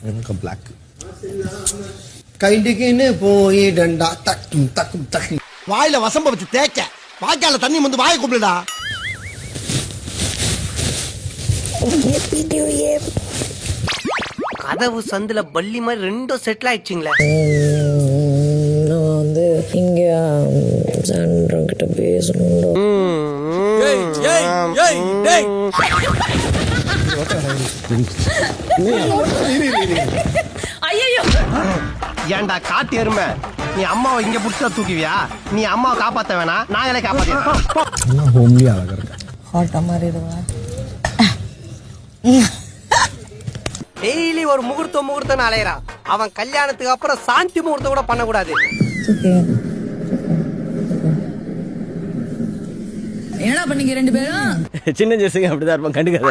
எனக்கு பிளாக். கைண்டுக்குன்னு போயிடண்டா தக்கும் தக்கும் தக்கும். வாயில வசம்ப வச்சு தேய்க்க வாய்க்கால தண்ணி வந்து வாயை கும்பிடுடா. கதவு சந்துல பள்ளி மாதிரி ரெண்டும் செட்டில் ஆயிடுச்சுங்களே. நான் வந்து இங்க சாண்ட்ரன் கிட்ட பேசணும். ஏன்டா காட்டு எருமை, நீ அம்மாவை இங்க புடிச்சா தூக்குவியா? நீ அம்மாவை காப்பாத்த வேணா, நாங்களே காப்பாத்த. ஹோம்லி அழகா இருக்கு. ஹாட்டா மாறிடுவா. டெய்லி ஒரு முகூர்த்தம் அலையறான். அவன் கல்யாணத்துக்கு அப்புறம் சாந்தி முகூர்த்தம் கூட பண்ணக்கூடாது. என்னடா பண்ணீங்க ரெண்டு பேரும்? சின்ன ஜெசிங்க அப்படிதான் இருப்பான், கண்டுக்காத.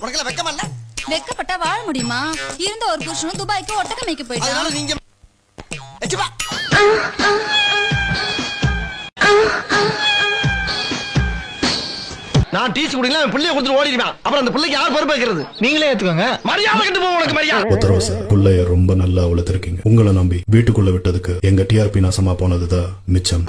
உனக்கு வெக்கமா இல்ல? வெக்கப்பட்டா வாழ முடியுமா? இருந்த ஒரு புருஷனும் துபாய்க்கு ஒட்டக்க மேய்க்க போயிட்டான். அதனால நீங்க நான் டீச் குடிக்கலாம், என் பிள்ளைய கொடுத்துட்டு ஓடிடுவான். அப்புறம் அந்த பிள்ளைக்கு யார் பொறுப்பேற்கிறது? நீங்களே ஏத்துக்கோங்க. மரியாதை கட்டு போ, உனக்கு மரியாதை. உத்தரவு புள்ளைய ரொம்ப நல்லா வளர்த்திருக்கீங்க. உங்களை நம்பி வீட்டுக்குள்ள விட்டதுக்கு எங்க டிஆர்பி நாசமா போனதுதான் மிச்சம்.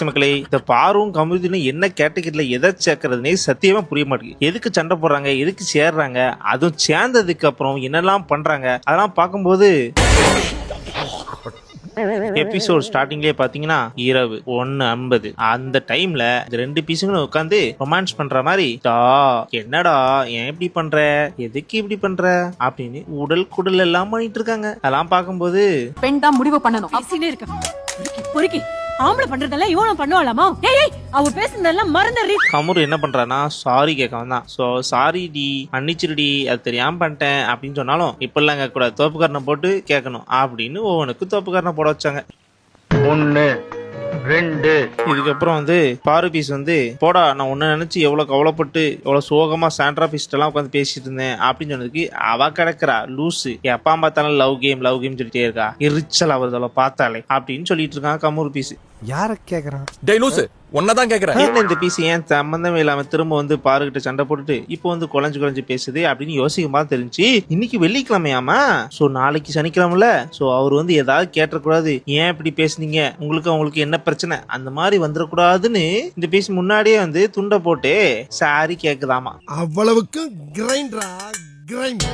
மக்களே, இந்த பாரும் கமுதினு என்ன கேட்டகரியில எதை சேர்க்கறதுனே சத்தியமா புரிய மாட்டேங்குது. எதுக்கு சண்டை போடுறாங்க, எதுக்கு சேர்றாங்க, அதுவும் சேர்ந்ததுக்கு அப்புறம் என்னெல்லாம் பண்றாங்க, அதெல்லாம் பார்க்கும்போது எபிசோட் ஸ்டார்டிங்லயே பாத்தீங்கன்னா இரவு 1:50 அந்த டைம்ல இந்த ரெண்டு பீஸுங்களும் உட்காந்து ரொமான்ஸ் பண்ற மாதிரி, என்னடா ஏன் இப்படி பண்ற, எதுக்கு இப்படி பண்ற அப்படின்னு உடல் குடல் எல்லாம் பண்ணிட்டு இருக்காங்க. அதெல்லாம் பார்க்கும்போது பெண் தான் முடிவு பண்ணணும் அப்படின்னு இருக்கு. பொறுக்கி ஆம்பளை பண்றதெல்லாம் இவனும் பண்ணுவாளாமா? ஏய் அவ பேசுனதெல்லாம் மறந்துறீ. கமுரு என்ன பண்றானா, சாரி கேட்க வந்தான். சோ சாரி டி, மன்னிச்சிருடி, அது தெரியாம பண்ணிட்டேன் அப்படின்னு சொன்னாலும் இப்ப எல்லாம் கேட்க கூடாது, தோப்புக்காரனை போட்டு கேட்கணும் அப்படின்னு ஒவ்வொன்றுக்கு தோப்புக்காரனை போட வச்சாங்க. 1 2 இதுக்கப்புறம் வந்து பாரு பீஸ் வந்து, போடா நான் உன்ன நினைச்சு எவ்வளவு கவலைப்பட்டு எவ்வளவு சோகமா சாண்ட்ரா பீஸ்ட் எல்லாம் உட்காந்து பேசிட்டு இருந்தேன் அப்படின்னு சொன்னதுக்கு அவ கிடக்குறா லூசு, எப்பா பார்த்தாலும் லவ் கேம் சொல்லிட்டே இருக்கா, எரிச்சல் அவர்களை பார்த்தாலே அப்படின்னு சொல்லிட்டு இருக்கான் கமுரு பீஸ். யார கேக்குறான்? டேய் லூசு, ஒன்னதான் கேக்குறேன். என்ன இந்த பீஸ் ஏன் சம்பந்தமே இல்லாம திரும்ப வந்து பாருகிட்ட சண்டை போட்டுட்டு இப்போ வந்து குழஞ்சு பேசுது அப்படின்னு யோசிக்கும் போது தெரிஞ்சு இன்னைக்கு வெள்ளிக்கிழமையாமா, சோ நாளைக்கு சனிக்கிழமைல, சோ அவர் வந்து ஏதாவது கேட்டக்கூடாது, ஏன் இப்படி பேசுனீங்க, அவங்களுக்கு என்ன பிரச்சனை, அந்த மாதிரி வந்துடக்கூடாதுன்னு இந்த பீஸ் முன்னாடியே வந்து துண்டை போட்டு சாரி கேக்குதாமா. அவ்வளவுக்கு கிரைண்டரா கிரைண்ட்.